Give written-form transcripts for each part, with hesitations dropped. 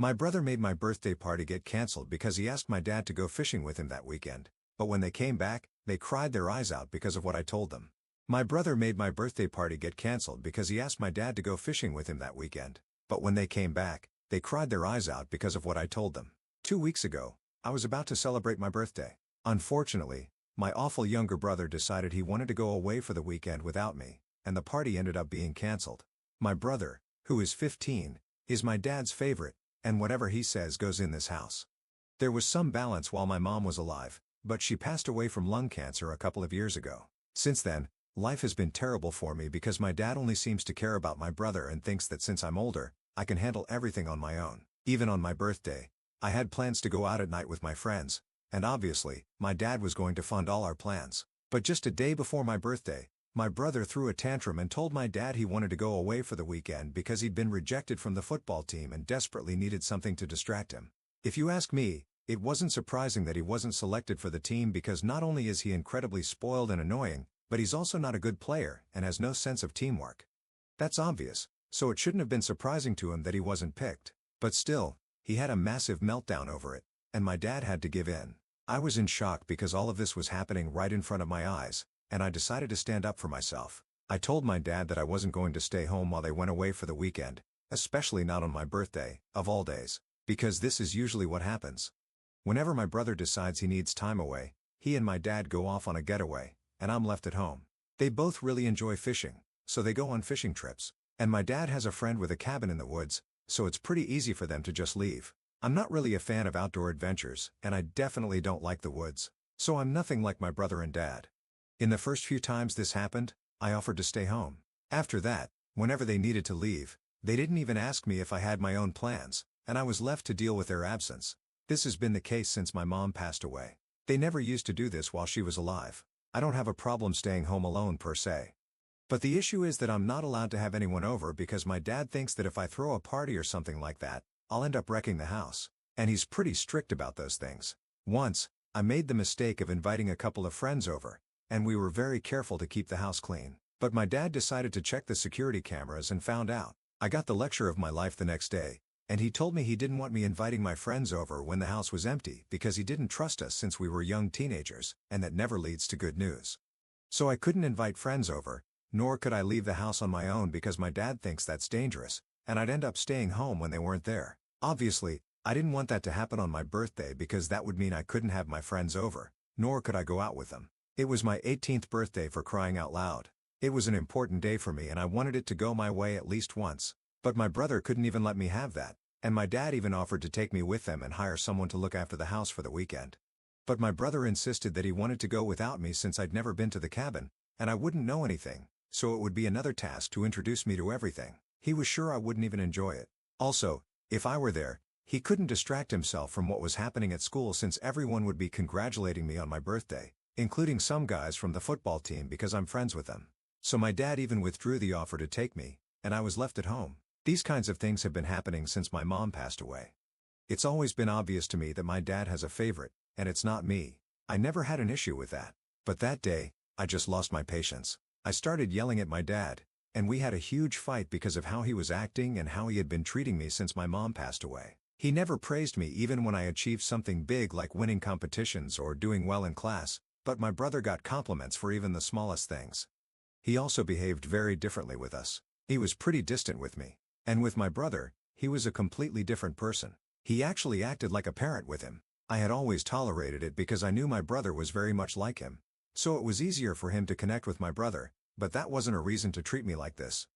My brother made my birthday party get cancelled because he asked my dad to go fishing with him that weekend, but when they came back, they cried their eyes out because of what I told them. My brother made my birthday party get cancelled because he asked my dad to go fishing with him that weekend, but when they came back, they cried their eyes out because of what I told them. 2 weeks ago, I was about to celebrate my birthday. Unfortunately, my awful younger brother decided he wanted to go away for the weekend without me, and the party ended up being cancelled. My brother, who is 15, is my dad's favorite, and whatever he says goes in this house. There was some balance while my mom was alive, but she passed away from lung cancer a couple of years ago. Since then, life has been terrible for me because my dad only seems to care about my brother and thinks that since I'm older, I can handle everything on my own. Even on my birthday, I had plans to go out at night with my friends, and obviously, my dad was going to fund all our plans. But just a day before my birthday, my brother threw a tantrum and told my dad he wanted to go away for the weekend because he'd been rejected from the football team and desperately needed something to distract him. If you ask me, it wasn't surprising that he wasn't selected for the team because not only is he incredibly spoiled and annoying, but he's also not a good player and has no sense of teamwork. That's obvious, so it shouldn't have been surprising to him that he wasn't picked. But still, he had a massive meltdown over it, and my dad had to give in. I was in shock because all of this was happening right in front of my eyes, and I decided to stand up for myself. I told my dad that I wasn't going to stay home while they went away for the weekend, especially not on my birthday, of all days, because this is usually what happens. Whenever my brother decides he needs time away, he and my dad go off on a getaway, and I'm left at home. They both really enjoy fishing, so they go on fishing trips, and my dad has a friend with a cabin in the woods, so it's pretty easy for them to just leave. I'm not really a fan of outdoor adventures, and I definitely don't like the woods, so I'm nothing like my brother and dad. In the first few times this happened, I offered to stay home. After that, whenever they needed to leave, they didn't even ask me if I had my own plans, and I was left to deal with their absence. This has been the case since my mom passed away. They never used to do this while she was alive. I don't have a problem staying home alone per se. But the issue is that I'm not allowed to have anyone over because my dad thinks that if I throw a party or something like that, I'll end up wrecking the house, and he's pretty strict about those things. Once, I made the mistake of inviting a couple of friends over, and we were very careful to keep the house clean. But my dad decided to check the security cameras and found out. I got the lecture of my life the next day, and he told me he didn't want me inviting my friends over when the house was empty because he didn't trust us since we were young teenagers, and that never leads to good news. So I couldn't invite friends over, nor could I leave the house on my own because my dad thinks that's dangerous, and I'd end up staying home when they weren't there. Obviously, I didn't want that to happen on my birthday because that would mean I couldn't have my friends over, nor could I go out with them. It was my 18th birthday, for crying out loud. It was an important day for me and I wanted it to go my way at least once. But my brother couldn't even let me have that, and my dad even offered to take me with them and hire someone to look after the house for the weekend. But my brother insisted that he wanted to go without me since I'd never been to the cabin, and I wouldn't know anything, so it would be another task to introduce me to everything. He was sure I wouldn't even enjoy it. Also, if I were there, he couldn't distract himself from what was happening at school since everyone would be congratulating me on my birthday, including some guys from the football team because I'm friends with them. So my dad even withdrew the offer to take me, and I was left at home. These kinds of things have been happening since my mom passed away. It's always been obvious to me that my dad has a favorite, and it's not me. I never had an issue with that. But that day, I just lost my patience. I started yelling at my dad, and we had a huge fight because of how he was acting and how he had been treating me since my mom passed away. He never praised me even when I achieved something big like winning competitions or doing well in class, but my brother got compliments for even the smallest things. He also behaved very differently with us. He was pretty distant with me. And with my brother, he was a completely different person. He actually acted like a parent with him. I had always tolerated it because I knew my brother was very much like him. So it was easier for him to connect with my brother, but that wasn't a reason to treat me like this.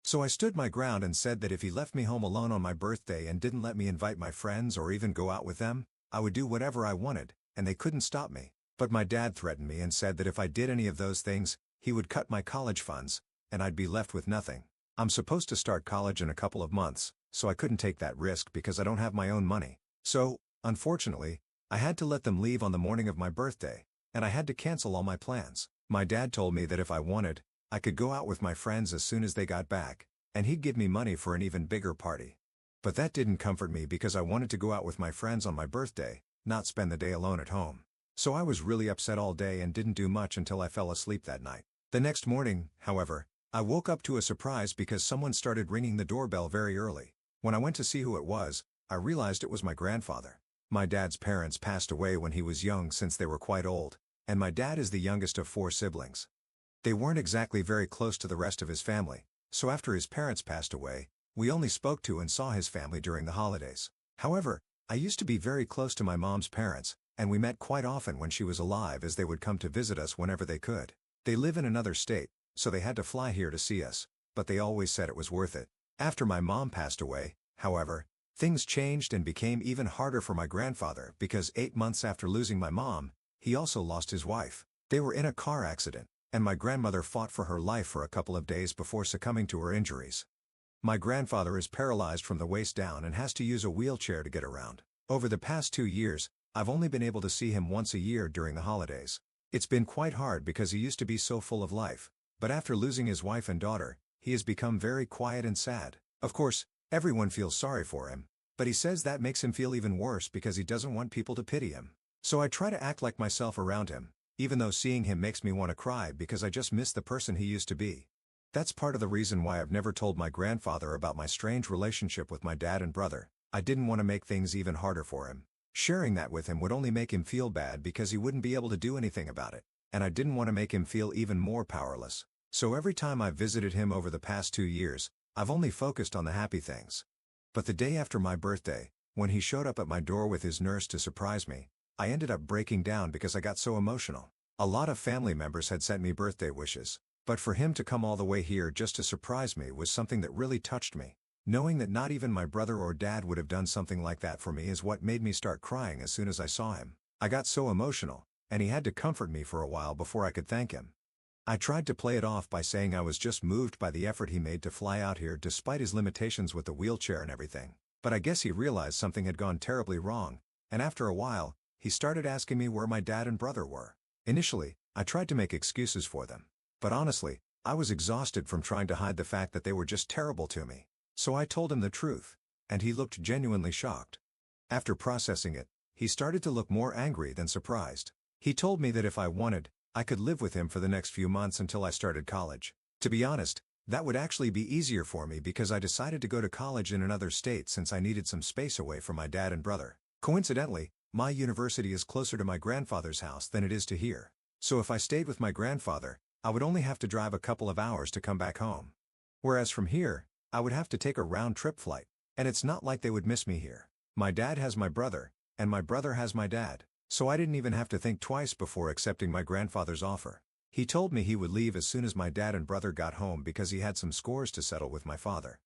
So I stood my ground and said that if he left me home alone on my birthday and didn't let me invite my friends or even go out with them, I would do whatever I wanted, and they couldn't stop me. But my dad threatened me and said that if I did any of those things, he would cut my college funds, and I'd be left with nothing. I'm supposed to start college in a couple of months, so I couldn't take that risk because I don't have my own money. So, unfortunately, I had to let them leave on the morning of my birthday, and I had to cancel all my plans. My dad told me that if I wanted, I could go out with my friends as soon as they got back, and he'd give me money for an even bigger party. But that didn't comfort me because I wanted to go out with my friends on my birthday, not spend the day alone at home. So I was really upset all day and didn't do much until I fell asleep that night. The next morning, however, I woke up to a surprise because someone started ringing the doorbell very early. When I went to see who it was, I realized it was my grandfather. My dad's parents passed away when he was young since they were quite old, and my dad is the youngest of 4 siblings. They weren't exactly very close to the rest of his family, so after his parents passed away, we only spoke to and saw his family during the holidays. However, I used to be very close to my mom's parents, and we met quite often when she was alive as they would come to visit us whenever they could. They live in another state, so they had to fly here to see us, but they always said it was worth it. After my mom passed away, however, things changed and became even harder for my grandfather because 8 months after losing my mom, he also lost his wife. They were in a car accident, and my grandmother fought for her life for a couple of days before succumbing to her injuries. My grandfather is paralyzed from the waist down and has to use a wheelchair to get around. Over the past 2 years, I've only been able to see him once a year during the holidays. It's been quite hard because he used to be so full of life, but after losing his wife and daughter, he has become very quiet and sad. Of course, everyone feels sorry for him, but he says that makes him feel even worse because he doesn't want people to pity him. So I try to act like myself around him, even though seeing him makes me want to cry because I just miss the person he used to be. That's part of the reason why I've never told my grandfather about my strange relationship with my dad and brother. I didn't want to make things even harder for him. Sharing that with him would only make him feel bad because he wouldn't be able to do anything about it, and I didn't want to make him feel even more powerless. So every time I've visited him over the past 2 years, I've only focused on the happy things. But the day after my birthday, when he showed up at my door with his nurse to surprise me, I ended up breaking down because I got so emotional. A lot of family members had sent me birthday wishes, but for him to come all the way here just to surprise me was something that really touched me. Knowing that not even my brother or dad would have done something like that for me is what made me start crying as soon as I saw him. I got so emotional, and he had to comfort me for a while before I could thank him. I tried to play it off by saying I was just moved by the effort he made to fly out here despite his limitations with the wheelchair and everything. But I guess he realized something had gone terribly wrong, and after a while, he started asking me where my dad and brother were. Initially, I tried to make excuses for them. But honestly, I was exhausted from trying to hide the fact that they were just terrible to me. So I told him the truth, and he looked genuinely shocked. After processing it, he started to look more angry than surprised. He told me that if I wanted, I could live with him for the next few months until I started college. To be honest, that would actually be easier for me because I decided to go to college in another state since I needed some space away from my dad and brother. Coincidentally, my university is closer to my grandfather's house than it is to here. So if I stayed with my grandfather, I would only have to drive a couple of hours to come back home. Whereas from here, I would have to take a round-trip flight, and it's not like they would miss me here. My dad has my brother, and my brother has my dad, so I didn't even have to think twice before accepting my grandfather's offer. He told me he would leave as soon as my dad and brother got home because he had some scores to settle with my father.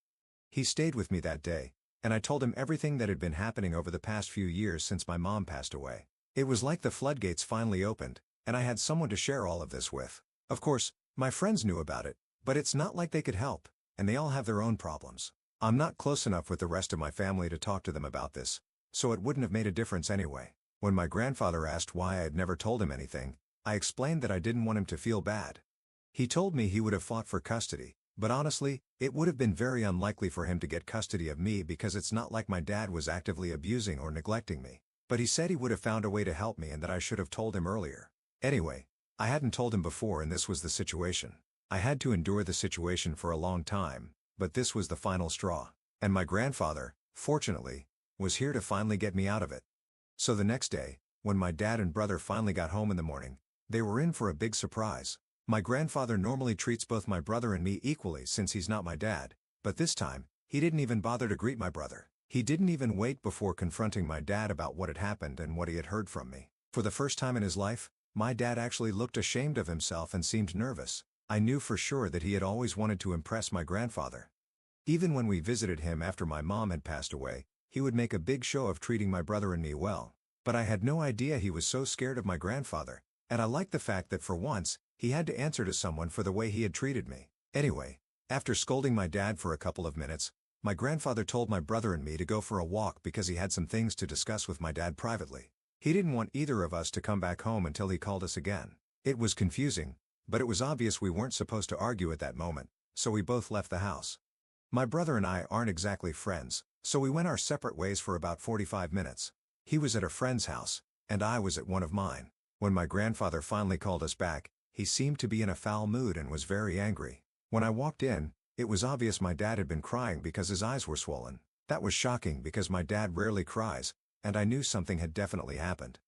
He stayed with me that day, and I told him everything that had been happening over the past few years since my mom passed away. It was like the floodgates finally opened, and I had someone to share all of this with. Of course, my friends knew about it, but it's not like they could help, and they all have their own problems. I'm not close enough with the rest of my family to talk to them about this, so it wouldn't have made a difference anyway. When my grandfather asked why I had never told him anything, I explained that I didn't want him to feel bad. He told me he would have fought for custody, but honestly, it would have been very unlikely for him to get custody of me because it's not like my dad was actively abusing or neglecting me. But he said he would have found a way to help me and that I should have told him earlier. Anyway, I hadn't told him before and this was the situation. I had to endure the situation for a long time, but this was the final straw. And my grandfather, fortunately, was here to finally get me out of it. So the next day, when my dad and brother finally got home in the morning, they were in for a big surprise. My grandfather normally treats both my brother and me equally since he's not my dad, but this time, he didn't even bother to greet my brother. He didn't even wait before confronting my dad about what had happened and what he had heard from me. For the first time in his life, my dad actually looked ashamed of himself and seemed nervous. I knew for sure that he had always wanted to impress my grandfather. Even when we visited him after my mom had passed away, he would make a big show of treating my brother and me well. But I had no idea he was so scared of my grandfather, and I liked the fact that for once, he had to answer to someone for the way he had treated me. Anyway, after scolding my dad for a couple of minutes, my grandfather told my brother and me to go for a walk because he had some things to discuss with my dad privately. He didn't want either of us to come back home until he called us again. It was confusing, but it was obvious we weren't supposed to argue at that moment, so we both left the house. My brother and I aren't exactly friends, so we went our separate ways for about 45 minutes. He was at a friend's house, and I was at one of mine. When my grandfather finally called us back, he seemed to be in a foul mood and was very angry. When I walked in, it was obvious my dad had been crying because his eyes were swollen. That was shocking because my dad rarely cries, and I knew something had definitely happened.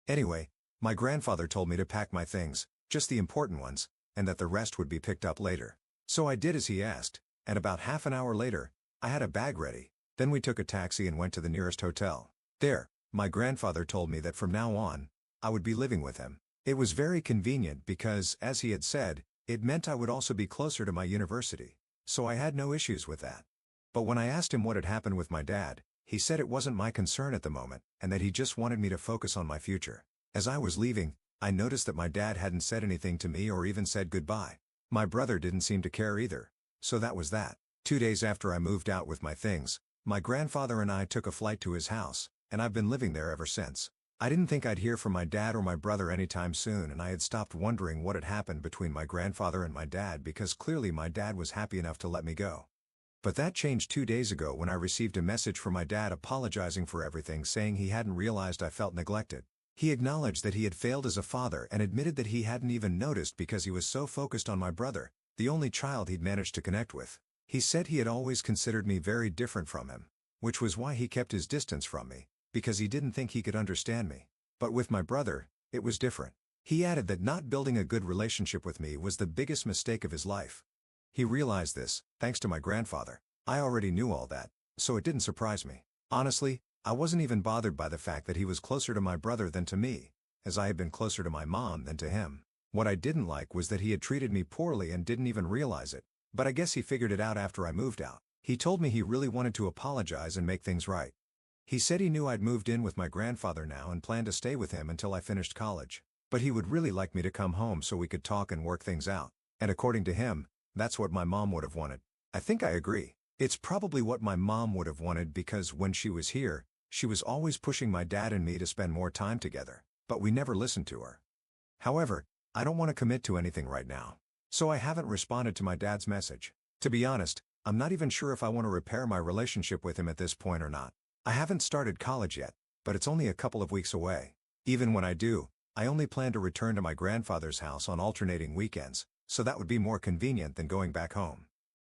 Anyway, my grandfather told me to pack my things, just the important ones, and that the rest would be picked up later. So I did as he asked, and about half an hour later, I had a bag ready. Then we took a taxi and went to the nearest hotel. There, my grandfather told me that from now on, I would be living with him. It was very convenient because, as he had said, it meant I would also be closer to my university. So I had no issues with that. But when I asked him what had happened with my dad, he said it wasn't my concern at the moment, and that he just wanted me to focus on my future. As I was leaving, I noticed that my dad hadn't said anything to me or even said goodbye. My brother didn't seem to care either. So that was that. 2 days after I moved out with my things, my grandfather and I took a flight to his house, and I've been living there ever since. I didn't think I'd hear from my dad or my brother anytime soon, and I had stopped wondering what had happened between my grandfather and my dad because clearly my dad was happy enough to let me go. But that changed 2 days ago when I received a message from my dad apologizing for everything, saying he hadn't realized I felt neglected. He acknowledged that he had failed as a father and admitted that he hadn't even noticed because he was so focused on my brother, the only child he'd managed to connect with. He said he had always considered me very different from him, which was why he kept his distance from me, because he didn't think he could understand me. But with my brother, it was different. He added that not building a good relationship with me was the biggest mistake of his life. He realized this, thanks to my grandfather. I already knew all that, so it didn't surprise me. Honestly, I wasn't even bothered by the fact that he was closer to my brother than to me, as I had been closer to my mom than to him. What I didn't like was that he had treated me poorly and didn't even realize it, but I guess he figured it out after I moved out. He told me he really wanted to apologize and make things right. He said he knew I'd moved in with my grandfather now and planned to stay with him until I finished college, but he would really like me to come home so we could talk and work things out. And according to him, that's what my mom would have wanted. I think I agree. It's probably what my mom would have wanted because when she was here, she was always pushing my dad and me to spend more time together, but we never listened to her. However, I don't want to commit to anything right now, so I haven't responded to my dad's message. To be honest, I'm not even sure if I want to repair my relationship with him at this point or not. I haven't started college yet, but it's only a couple of weeks away. Even when I do, I only plan to return to my grandfather's house on alternating weekends, so that would be more convenient than going back home.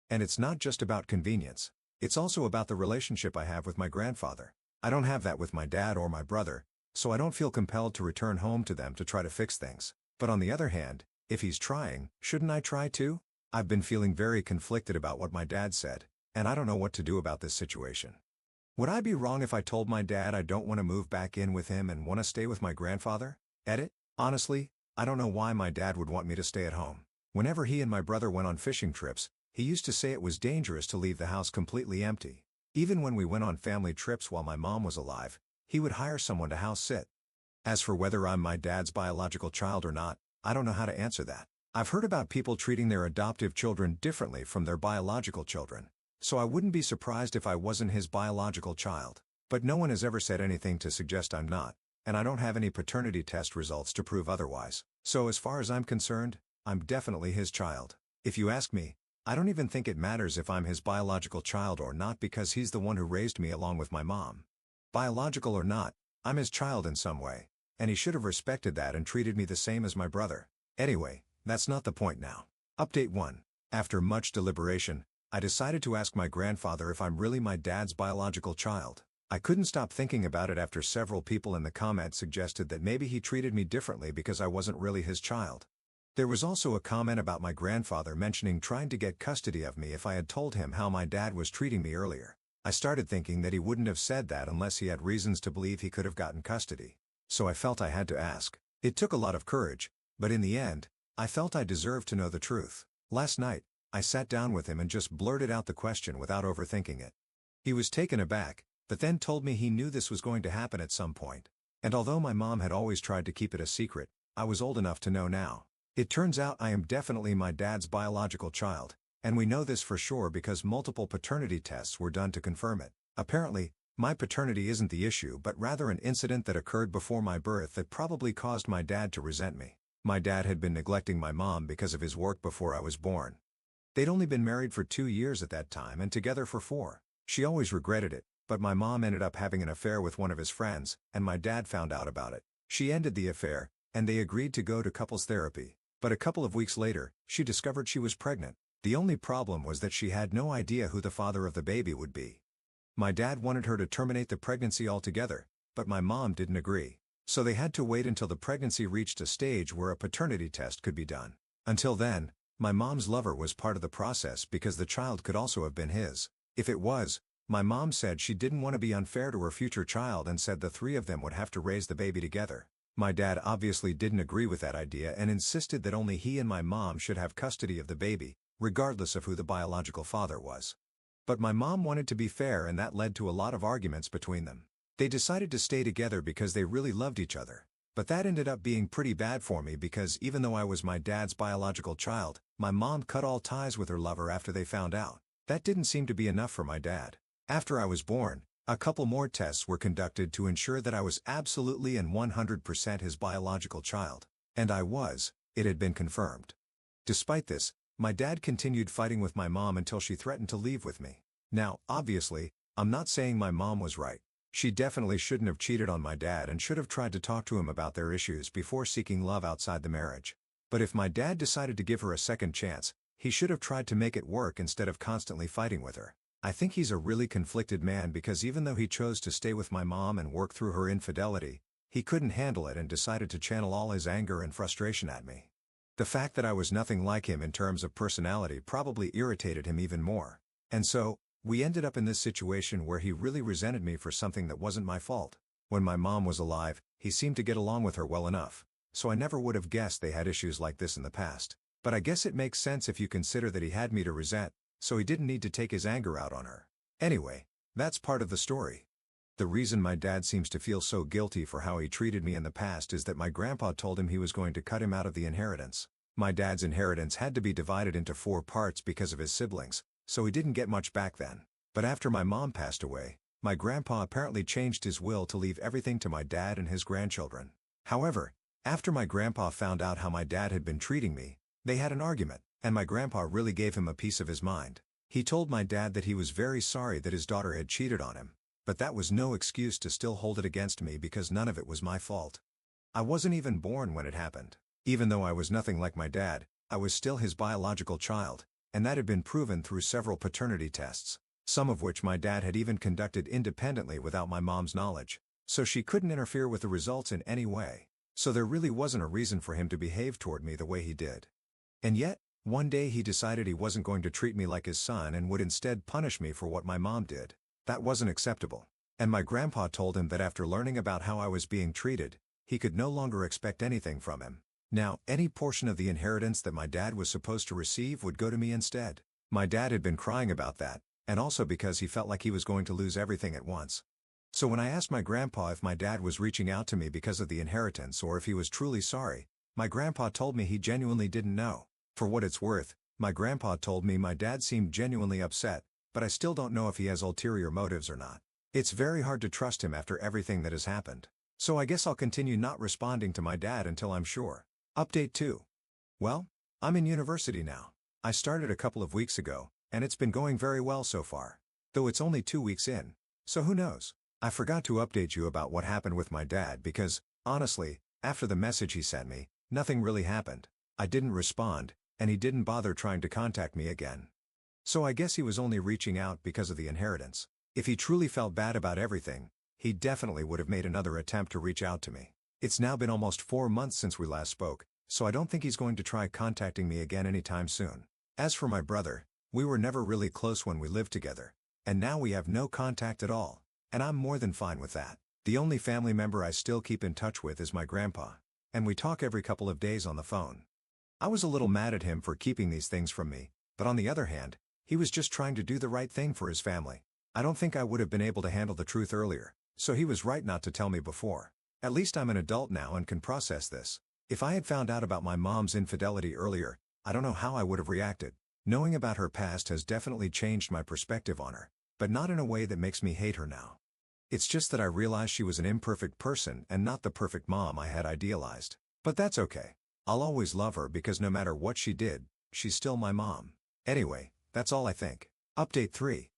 And it's not just about convenience. It's also about the relationship I have with my grandfather. I don't have that with my dad or my brother, so I don't feel compelled to return home to them to try to fix things. But on the other hand, if he's trying, shouldn't I try too? I've been feeling very conflicted about what my dad said, and I don't know what to do about this situation. Would I be wrong if I told my dad I don't want to move back in with him and want to stay with my grandfather? Edit. Honestly, I don't know why my dad would want me to stay at home. Whenever he and my brother went on fishing trips, he used to say it was dangerous to leave the house completely empty. Even when we went on family trips while my mom was alive, he would hire someone to house sit. As for whether I'm my dad's biological child or not, I don't know how to answer that. I've heard about people treating their adoptive children differently from their biological children, so I wouldn't be surprised if I wasn't his biological child. But no one has ever said anything to suggest I'm not, and I don't have any paternity test results to prove otherwise. So as far as I'm concerned, I'm definitely his child. If you ask me, I don't even think it matters if I'm his biological child or not because he's the one who raised me along with my mom. Biological or not, I'm his child in some way, and he should have respected that and treated me the same as my brother. Anyway, that's not the point now. Update 1. After much deliberation, I decided to ask my grandfather if I'm really my dad's biological child. I couldn't stop thinking about it after several people in the comments suggested that maybe he treated me differently because I wasn't really his child. There was also a comment about my grandfather mentioning trying to get custody of me if I had told him how my dad was treating me earlier. I started thinking that he wouldn't have said that unless he had reasons to believe he could have gotten custody. So I felt I had to ask. It took a lot of courage, but in the end, I felt I deserved to know the truth. Last night, I sat down with him and just blurted out the question without overthinking it. He was taken aback, but then told me he knew this was going to happen at some point. And although my mom had always tried to keep it a secret, I was old enough to know now. It turns out I am definitely my dad's biological child, and we know this for sure because multiple paternity tests were done to confirm it. Apparently, my paternity isn't the issue but rather an incident that occurred before my birth that probably caused my dad to resent me. My dad had been neglecting my mom because of his work before I was born. They'd only been married for 2 years at that time and together for 4. She always regretted it, but my mom ended up having an affair with one of his friends, and my dad found out about it. She ended the affair, and they agreed to go to couples therapy. But a couple of weeks later, she discovered she was pregnant. The only problem was that she had no idea who the father of the baby would be. My dad wanted her to terminate the pregnancy altogether, but my mom didn't agree. So they had to wait until the pregnancy reached a stage where a paternity test could be done. Until then, my mom's lover was part of the process because the child could also have been his. If it was, my mom said she didn't want to be unfair to her future child and said the three of them would have to raise the baby together. My dad obviously didn't agree with that idea and insisted that only he and my mom should have custody of the baby, regardless of who the biological father was. But my mom wanted to be fair, and that led to a lot of arguments between them. They decided to stay together because they really loved each other. But that ended up being pretty bad for me because even though I was my dad's biological child, my mom cut all ties with her lover after they found out. That didn't seem to be enough for my dad. After I was born, a couple more tests were conducted to ensure that I was absolutely and 100% his biological child. And I was. It had been confirmed. Despite this, my dad continued fighting with my mom until she threatened to leave with me. Now, obviously, I'm not saying my mom was right. She definitely shouldn't have cheated on my dad and should have tried to talk to him about their issues before seeking love outside the marriage. But if my dad decided to give her a second chance, he should have tried to make it work instead of constantly fighting with her. I think he's a really conflicted man because even though he chose to stay with my mom and work through her infidelity, he couldn't handle it and decided to channel all his anger and frustration at me. The fact that I was nothing like him in terms of personality probably irritated him even more. And so, we ended up in this situation where he really resented me for something that wasn't my fault. When my mom was alive, he seemed to get along with her well enough, so I never would have guessed they had issues like this in the past. But I guess it makes sense if you consider that he had me to resent, so he didn't need to take his anger out on her. Anyway, that's part of the story. The reason my dad seems to feel so guilty for how he treated me in the past is that my grandpa told him he was going to cut him out of the inheritance. My dad's inheritance had to be divided into 4 parts because of his siblings, so he didn't get much back then. But after my mom passed away, my grandpa apparently changed his will to leave everything to my dad and his grandchildren. However, after my grandpa found out how my dad had been treating me, they had an argument, and my grandpa really gave him a piece of his mind. He told my dad that he was very sorry that his daughter had cheated on him, but that was no excuse to still hold it against me because none of it was my fault. I wasn't even born when it happened. Even though I was nothing like my dad, I was still his biological child, and that had been proven through several paternity tests, some of which my dad had even conducted independently without my mom's knowledge, so she couldn't interfere with the results in any way. So there really wasn't a reason for him to behave toward me the way he did. And yet, one day he decided he wasn't going to treat me like his son and would instead punish me for what my mom did. That wasn't acceptable. And my grandpa told him that after learning about how I was being treated, he could no longer expect anything from him. Now, any portion of the inheritance that my dad was supposed to receive would go to me instead. My dad had been crying about that, and also because he felt like he was going to lose everything at once. So when I asked my grandpa if my dad was reaching out to me because of the inheritance or if he was truly sorry, my grandpa told me he genuinely didn't know. For what it's worth, my grandpa told me my dad seemed genuinely upset, but I still don't know if he has ulterior motives or not. It's very hard to trust him after everything that has happened. So I guess I'll continue not responding to my dad until I'm sure. Update 2. Well, I'm in university now. I started a couple of weeks ago, and it's been going very well so far. Though it's only 2 weeks in, so who knows? I forgot to update you about what happened with my dad because, honestly, after the message he sent me, nothing really happened. I didn't respond, and he didn't bother trying to contact me again. So I guess he was only reaching out because of the inheritance. If he truly felt bad about everything, he definitely would have made another attempt to reach out to me. It's now been almost 4 months since we last spoke, so I don't think he's going to try contacting me again anytime soon. As for my brother, we were never really close when we lived together, and now we have no contact at all, and I'm more than fine with that. The only family member I still keep in touch with is my grandpa, and we talk every couple of days on the phone. I was a little mad at him for keeping these things from me, but on the other hand, he was just trying to do the right thing for his family. I don't think I would have been able to handle the truth earlier, so he was right not to tell me before. At least I'm an adult now and can process this. If I had found out about my mom's infidelity earlier, I don't know how I would have reacted. Knowing about her past has definitely changed my perspective on her, but not in a way that makes me hate her now. It's just that I realized she was an imperfect person and not the perfect mom I had idealized. But that's okay. I'll always love her because no matter what she did, she's still my mom. Anyway, that's all I think. Update 3.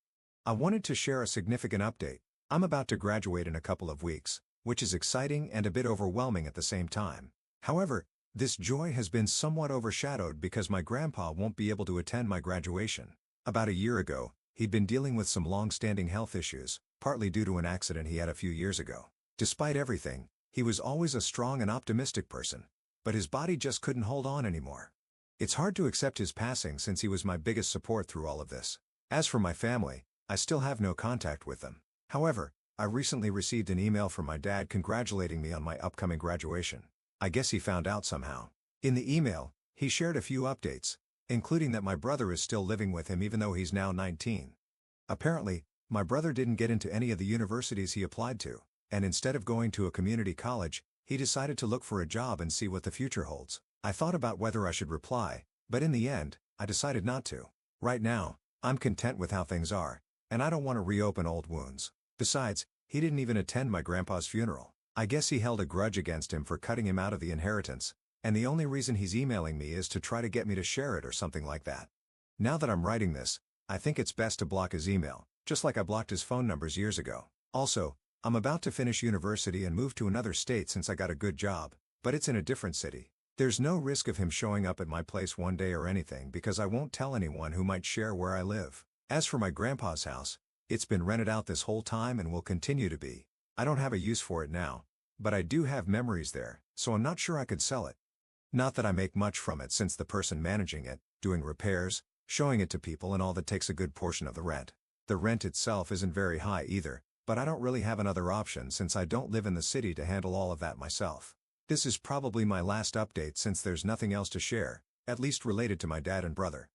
I wanted to share a significant update. I'm about to graduate in a couple of weeks, which is exciting and a bit overwhelming at the same time. However, this joy has been somewhat overshadowed because my grandpa won't be able to attend my graduation. About a year ago, He'd been dealing with some long-standing health issues, partly due to an accident he had a few years ago. Despite everything, he was always a strong and optimistic person. But his body just couldn't hold on anymore. It's hard to accept his passing since he was my biggest support through all of this. As for my family, I still have no contact with them. However, I recently received an email from my dad congratulating me on my upcoming graduation. I guess he found out somehow. In the email, he shared a few updates, including that my brother is still living with him even though he's now 19. Apparently, my brother didn't get into any of the universities he applied to, and instead of going to a community college, he decided to look for a job and see what the future holds. I thought about whether I should reply, but in the end, I decided not to. Right now, I'm content with how things are, and I don't want to reopen old wounds. Besides, he didn't even attend my grandpa's funeral. I guess he held a grudge against him for cutting him out of the inheritance, and the only reason he's emailing me is to try to get me to share it or something like that. Now that I'm writing this, I think it's best to block his email, just like I blocked his phone numbers years ago. Also, I'm about to finish university and move to another state since I got a good job, but it's in a different city. There's no risk of him showing up at my place one day or anything because I won't tell anyone who might share where I live. As for my grandpa's house, it's been rented out this whole time and will continue to be. I don't have a use for it now, but I do have memories there, so I'm not sure I could sell it. Not that I make much from it since the person managing it, doing repairs, showing it to people and all that takes a good portion of the rent. The rent itself isn't very high either, but I don't really have another option since I don't live in the city to handle all of that myself. This is probably my last update since there's nothing else to share, at least related to my dad and brother.